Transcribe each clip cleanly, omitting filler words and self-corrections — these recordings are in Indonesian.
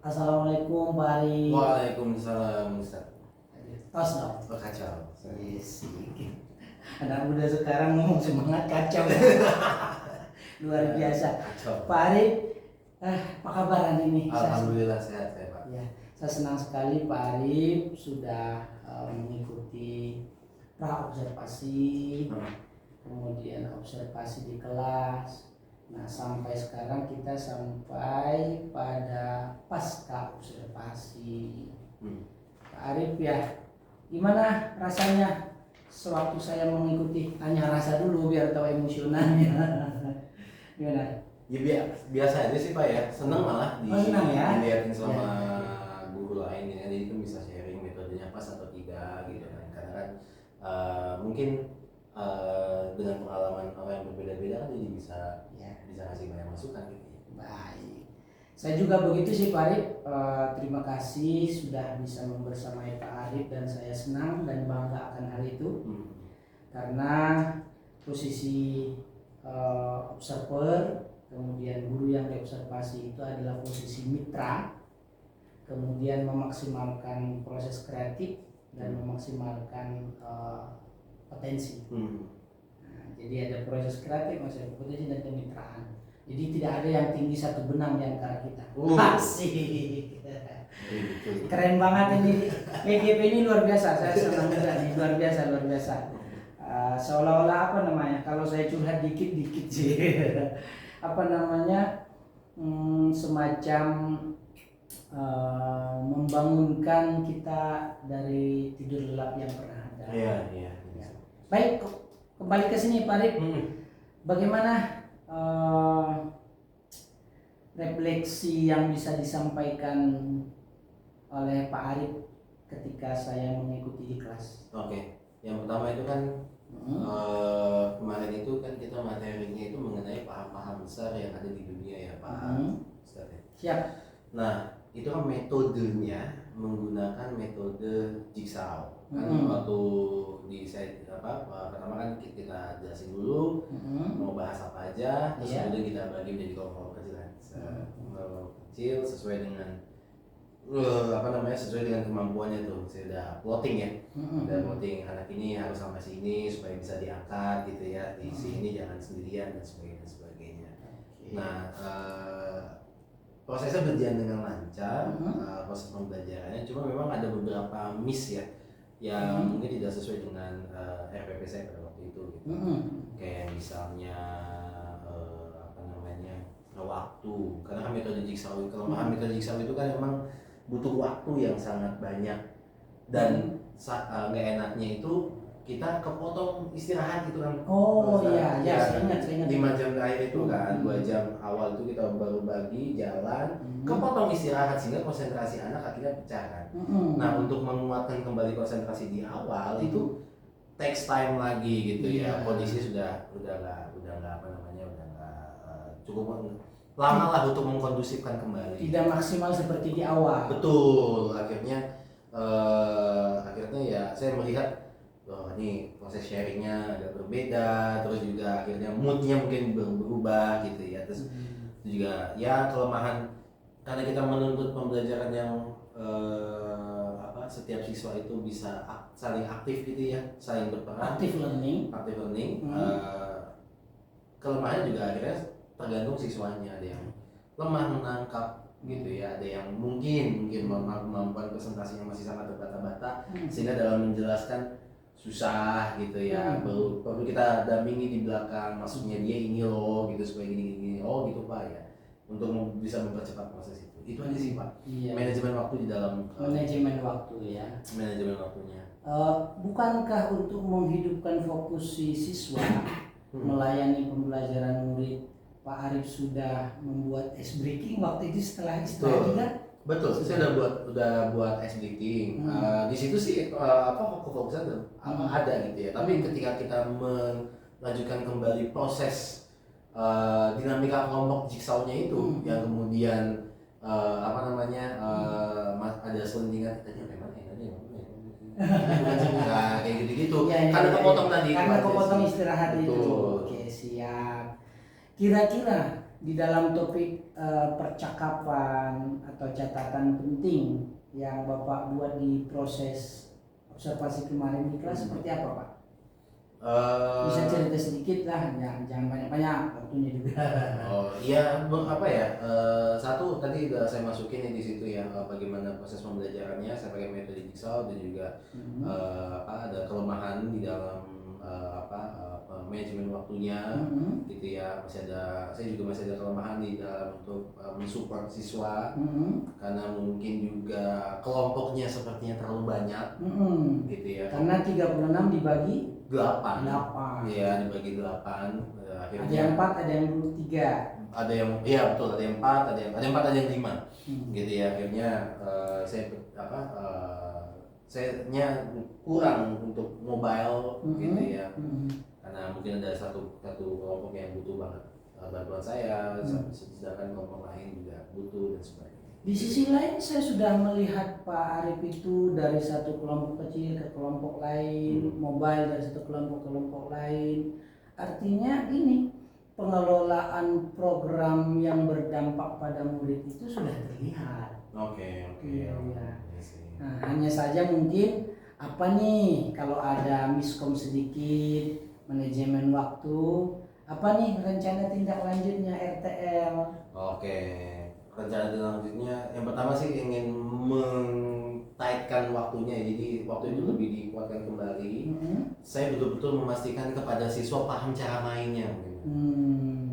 Assalamualaikum Pak Ari. Waalaikumsalam Ustaz. Tos dong. Oh, kacau. Yes. Anak muda sekarang ngomong semangat kacau. Luar biasa. Kacau. Pak Ari, apa kabar hari ini? Alhamdulillah sehat ya Pak. Ya, saya senang sekali Pak Ari sudah mengikuti pra-observasi, kemudian observasi di kelas. Nah, sampai sekarang kita sampai pada pasca observasi. Pak Arif ya, gimana rasanya sewaktu saya mengikuti? Hanya rasa dulu biar tahu emosionalnya. Gimana? Ya biasa aja sih Pak ya. Seneng malah senang ya? dilihatin sama guru lain ya. Jadi kan bisa sharing metodenya pas atau tidak gitu kan. Karena kan mungkin dengan pengalaman orang yang berbeda-beda kan jadi bisa kasih banyak masukan gitu. Baik. Saya juga begitu sih Pak Arif. Terima kasih sudah bisa membersamai Pak Arif dan saya senang dan bangga akan hal itu. Karena posisi observer, kemudian guru yang diobservasi itu adalah posisi mitra, kemudian memaksimalkan proses kreatif dan memaksimalkan potensi. Nah, jadi ada proses kreatif, proses potensi dan kemitraan. Jadi tidak ada yang tinggi satu benang di antara kita. Asik. Keren banget ini. EGP ini luar biasa. Saya senang juga nih. Luar biasa. Seolah-olah apa namanya? Kalau saya curhat dikit sih. Apa namanya? Semacam membangunkan kita dari tidur lelap yang pernah ada. Iya. Baik, kembali ke sini Pak Arif. Bagaimana refleksi yang bisa disampaikan oleh Pak Arif ketika saya mengikuti di kelas? Oke. Yang pertama itu kan kemarin itu kan kita materinya itu mengenai paham-paham besar yang ada di dunia ya Pak Ustaz. Siap. Nah, itu kan metodenya menggunakan metode jigsaw. Kan waktu pertama kan kita jelasin dulu mau bahas apa aja, terus kemudian kita bagi menjadi kelompok kecil kan. Kelompok kecil sesuai dengan sesuai dengan kemampuannya tuh. Saya udah plotting ya. Udah plotting anak ini harus sama sini supaya bisa diangkat gitu ya. Di sini jangan sendirian dan sebagainya. Nah, prosesnya berjalan dengan lancar, proses pembelajarannya. Cuma memang ada beberapa miss ya, yang mungkin tidak sesuai dengan RPP saya pada waktu itu. Gitu. Kayak misalnya waktu, karena kan metode jigsaw, kelemahan metode jigsaw itu kan memang butuh waktu yang sangat banyak dan nggak enaknya itu kita kepotong istirahat gitu kan. Saya ingat 5 jam terakhir itu kan 2 jam awal itu kita baru bagi jalan, kepotong istirahat sehingga konsentrasi anak akhirnya pecah kan. Nah, untuk menguatkan kembali konsentrasi di awal itu takes time lagi gitu ya. Kondisi udah nggak cukup lama lah untuk mengkondusifkan kembali. Tidak maksimal seperti di awal. Betul. Akhirnya ya saya melihat ini proses sharingnya agak berbeda, terus juga akhirnya moodnya mungkin berubah gitu ya. Terus itu juga ya kelemahan karena kita menuntut pembelajaran yang setiap siswa itu bisa saling aktif gitu ya, saling berperan. Active learning. Kelemahannya juga akhirnya tergantung siswanya, ada yang lemah menangkap gitu ya, ada yang mungkin kemampuan presentasinya masih sangat terbata-bata sehingga dalam menjelaskan susah gitu ya. Perlu kita dampingi di belakang, maksudnya dia ini loh gitu supaya gini gitu Pak ya, untuk bisa mempercepat proses itu aja sih Pak. Manajemen waktu di dalam manajemen waktu ya, manajemen waktunya. Bukankah untuk menghidupkan fokus si siswa melayani pembelajaran murid, Pak Arif sudah membuat ice breaking waktu itu setelah istirahat juga? Betul, saya udah buat ice breaking. Di situ sih fokusnya ada gitu ya. Tapi ketika kita melanjutkan kembali proses dinamika kelompok jigsawnya itu yang kemudian ada selentingan tadi kayak gitu-gitu. Karena kepotong tadi. Karena kepotong istirahat itu. Oke, siap. Kira-kira di dalam topik percakapan atau catatan penting yang Bapak buat di proses observasi kemarin di kelas seperti apa Pak? Bisa cerita sedikit lah, jangan banyak-banyak waktunya juga. Oh iya, apa ya? Satu tadi udah saya masukin di situ ya, bagaimana proses pembelajarannya. Saya pakai metode Jigsaw dan juga ada kelemahan di dalam manajemen waktunya, gitu ya. Saya juga masih ada kelemahan di dalam untuk mensupport siswa, karena mungkin juga kelompoknya sepertinya terlalu banyak, gitu ya. Karena 36 dibagi 8. 8. Iya, dibagi 8. Akhirnya Ada yang 4, ada yang 3. Ada yang, iya betul, ada yang 4, ada yang 4, ada yang 5. Gitu ya. Akhirnya saya kurang untuk mobile, gitu ya. Karena mungkin ada satu kelompok yang butuh banget bantuan saya, sedangkan kelompok lain juga butuh dan sebagainya. Di sisi lain saya sudah melihat Pak Arif itu dari satu kelompok kecil ke kelompok lain, mobile dari satu kelompok ke kelompok lain. Artinya ini pengelolaan program yang berdampak pada murid itu sudah terlihat. Oke. Iya. Nah, hanya saja mungkin apa nih kalau ada miskom sedikit, manajemen waktu, apa nih rencana tindak lanjutnya RTL? Oke. Rencana selanjutnya yang pertama sih ingin mentaitkan waktunya, jadi waktu itu lebih dikuatkan kembali. Saya betul-betul memastikan kepada siswa paham cara mainnya,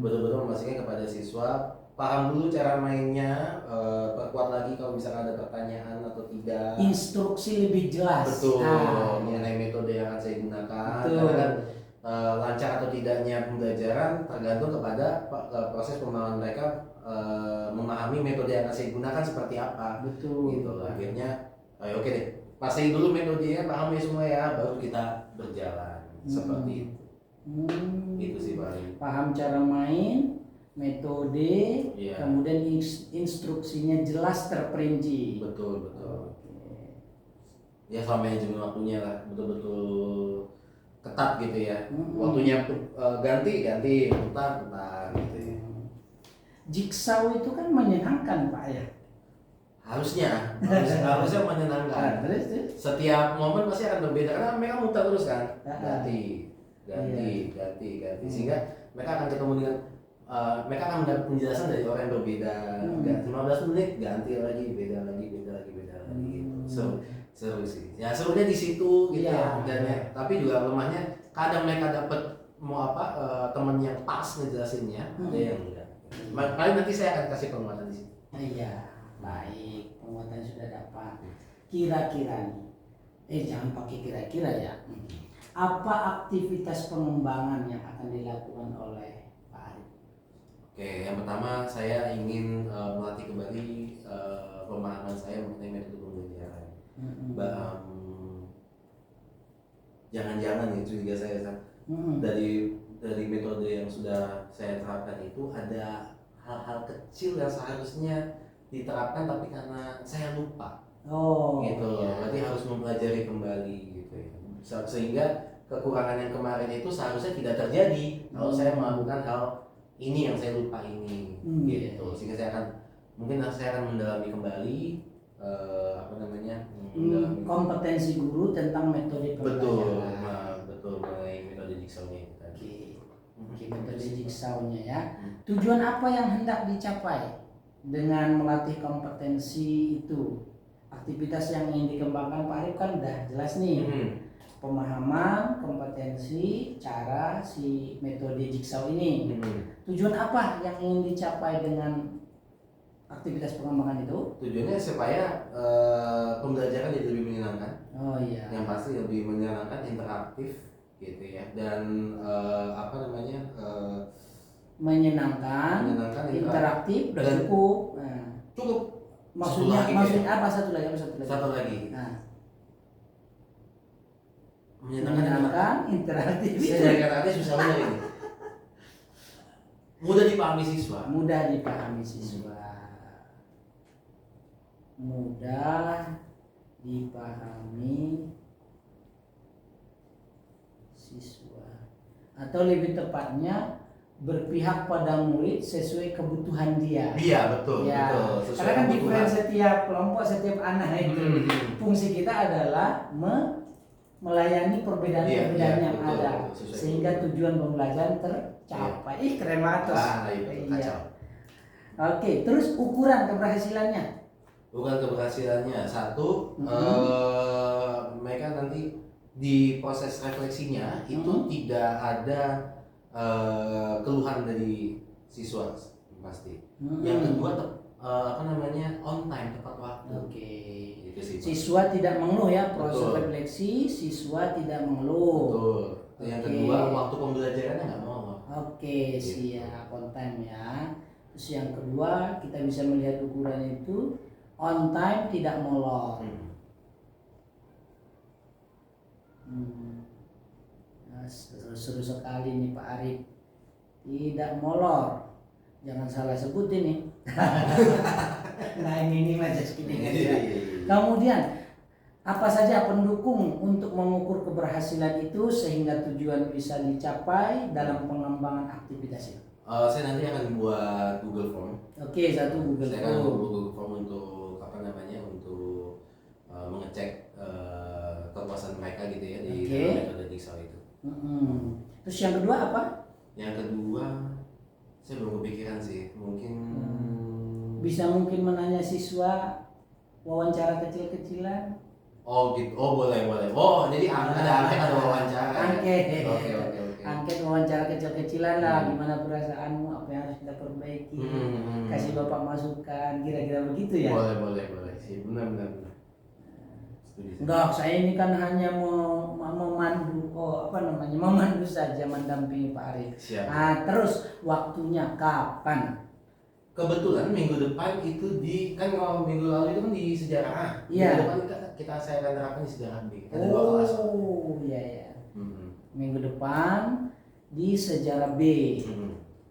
betul-betul memastikan kepada siswa paham dulu cara mainnya, perkuat lagi kalau misalkan ada pertanyaan atau tidak, instruksi lebih jelas. Betul, mengenai metode yang akan saya gunakan. Betul. Karena kan lancar atau tidaknya pembelajaran tergantung kepada proses pemahaman mereka, memahami metode yang akan saya gunakan seperti apa. Betul. Gitu. Akhirnya oke deh, pastiin dulu metodenya, pahami semua ya, baru kita berjalan. Seperti itu. Itu sih paling. Paham cara main, metode, kemudian instruksinya jelas terperinci. Betul. Ya sama manajemen waktunya lah, betul-betul ketat gitu ya. Waktunya ganti, putar gitu ya. Jigsaw itu kan menyenangkan Pak ya? Harusnya menyenangkan. Terus? Setiap momen pasti akan berbeda karena mereka muter terus kan, ganti, sehingga mereka akan ketemu dengan mereka akan mendapat penjelasan dari orang yang berbeda. 15 menit ganti lagi, beda lagi gitu. Seru sih. Ya serunya di situ gitu ya. Dan tapi juga lemahnya kadang mereka dapat teman yang pas ngejelasinnya, ada yang enggak. Paling nanti saya akan kasih penguatan di sini. Iya, baik, penguatan sudah dapat. Kira-kira nih, jangan pakai kira-kira ya. Apa aktivitas pengembangan yang akan dilakukan oleh Pak Arif? Oke, yang pertama saya ingin melatih kembali pemahaman saya mengenai metode pembelajaran. Jangan-jangan itu juga saya dari metode yang sudah saya terapkan itu ada hal-hal kecil yang seharusnya diterapkan tapi karena saya lupa. Gitu. Iya. Berarti harus mempelajari kembali gitu ya. Sehingga kekurangan yang kemarin itu seharusnya tidak terjadi kalau saya melakukan hal ini yang saya lupa ini, gitu. Sehingga saya akan mendalami kembali kompetensi guru tentang metode pembelajaran. Betul mengenai metode Jigsaw-nya itu tadi. Oke, metode Jigsaw-nya ya. Tujuan apa yang hendak dicapai dengan melatih kompetensi itu? Aktivitas yang ingin dikembangkan Pak Arif kan udah jelas nih. Pemahaman, kompetensi, cara si metode Jigsaw ini. Tujuan apa yang ingin dicapai dengan aktivitas pengembangan itu? Tujuannya supaya pembelajaran jadi lebih menyenangkan. Yang pasti lebih menyenangkan, interaktif gitu ya. Dan menyenangkan, interaktif, dan cukup. Cukup. Maksudnya apa satu lagi? Menyenangkan, interaktif. Saya dari kata-kata susah banget ini. Mudah dipahami siswa. Atau lebih tepatnya berpihak pada murid sesuai kebutuhan dia. Iya, betul, Ya, betul. Sesuai karena kan kebutuhan. different setiap kelompok, setiap anak itu. Fungsi kita adalah melayani perbedaan-perbedaan Iya, yang betul, ada, betul, sesuai sehingga kebutuhan. tujuan pembelajaran tercapai. Ih, keren banget Tos. Itu Iya. kacau. Oke, terus ukuran keberhasilannya. Bukan keberhasilannya. Satu, mereka nanti di proses refleksinya itu tidak ada keluhan dari siswa pasti. Yang kedua on time, tepat waktu. Oke. Itu sih, Pak. Siswa tidak mengeluh ya, proses Betul. refleksi siswa tidak mengeluh. Betul. Yang Oke. kedua, waktu pembelajarannya nggak mau. Oke, siap, on time ya. Terus yang kedua, kita bisa melihat ukuran itu on time, tidak molor. Nah, seru sekali nih Pak Arif. Tidak molor. Jangan salah sebut ini. Nah ini mah just kidding aja. Kemudian apa saja pendukung untuk mengukur keberhasilan itu sehingga tujuan bisa dicapai dalam pengembangan aktivitas itu? Saya nanti akan buat Google Form. Oke, satu Google Saya akan Form. buat Google Form untuk untuk mengecek kepuasan mereka gitu ya di dalam metode Jigsaw itu. Terus yang kedua apa? Yang kedua, saya belum kepikiran sih. Mungkin bisa menanya siswa wawancara kecil-kecilan. Oh gitu. Oh boleh. Oh jadi ada angket, ada wawancara. Angket. Oke. Angket wawancara kecil-kecilan lah. Gimana perasaanmu? Apa yang harus kita perbaiki? Kasih bapak masukan. Kira-kira begitu ya? Boleh. Sih benar. Enggak, saya ini kan hanya memandu, memandu saja, mendampingi Pak Arif. Siap. Nah, terus waktunya kapan? Kebetulan minggu depan itu kalau minggu lalu itu kan di sejarah A. Iya. Minggu depan saya akan terapkan di sejarah B. Ada 2 kelas. Oh, iya. Minggu depan di sejarah B.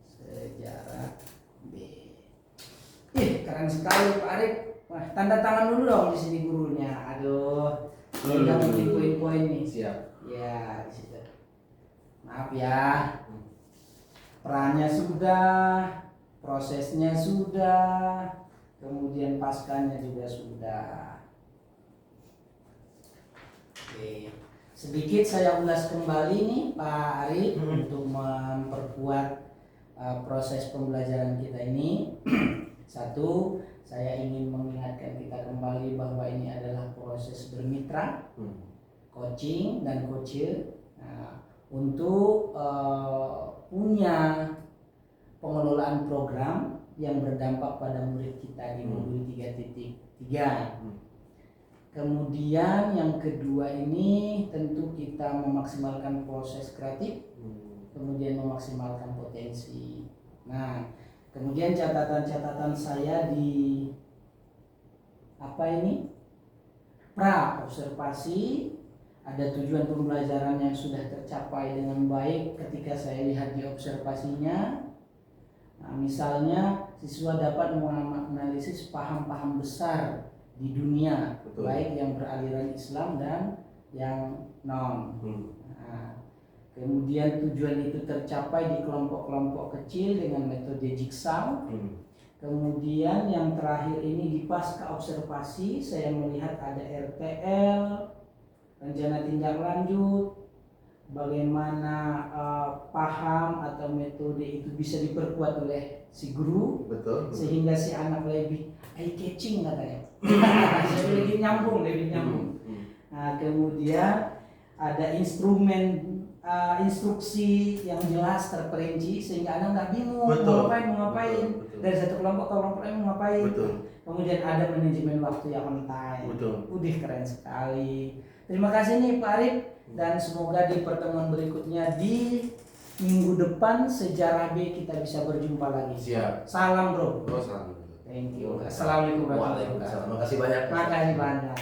Sejarah B. Keren sekali Pak Arif. Wah, tanda tangan dulu dong di sini gurunya. Aduh, udah mungkin poin-poin nih. Siap. Ya, di situ. Maaf ya. Perannya sudah, prosesnya sudah, kemudian paskanya juga sudah. Oke. Sedikit saya ulas kembali nih Pak Arif untuk memperkuat proses pembelajaran kita ini. Satu, saya ingin mengingatkan kita kembali bahwa ini adalah proses bermitra, coaching dan coach. Nah, untuk punya pengelolaan program yang berdampak pada murid kita di modul 3.3. Kemudian yang kedua ini tentu kita memaksimalkan proses kreatif, kemudian memaksimalkan potensi. Nah, kemudian catatan-catatan saya di pra observasi, ada tujuan pembelajaran yang sudah tercapai dengan baik ketika saya lihat di observasinya. Nah, misalnya siswa dapat menganalisis paham-paham besar di dunia. Betul. Baik yang beraliran Islam dan yang non. Nah, kemudian tujuan itu tercapai di kelompok-kelompok kecil dengan metode Jigsaw. Kemudian yang terakhir ini di pasca observasi saya melihat ada RTL, rencana tindak lanjut, bagaimana paham atau metode itu bisa diperkuat oleh si guru. Betul. Sehingga si anak lebih eye catching katanya. lebih nyambung. Nah, kemudian ada instrumen instruksi yang jelas terperinci sehingga anak nggak bingung mau ngapain. Betul. Dari satu kelompok ke kelompok lain mau ngapain. Betul. Kemudian ada manajemen waktu yang on time. Betul. Keren sekali. Terima kasih nih Pak Arif, dan semoga di pertemuan berikutnya di minggu depan sejarah B kita bisa berjumpa lagi. Siap. Salam bro. Salam. Thank you. Assalamualaikum warahmatullahi wabarakatuh. Terima kasih banyak. Makasih banyak.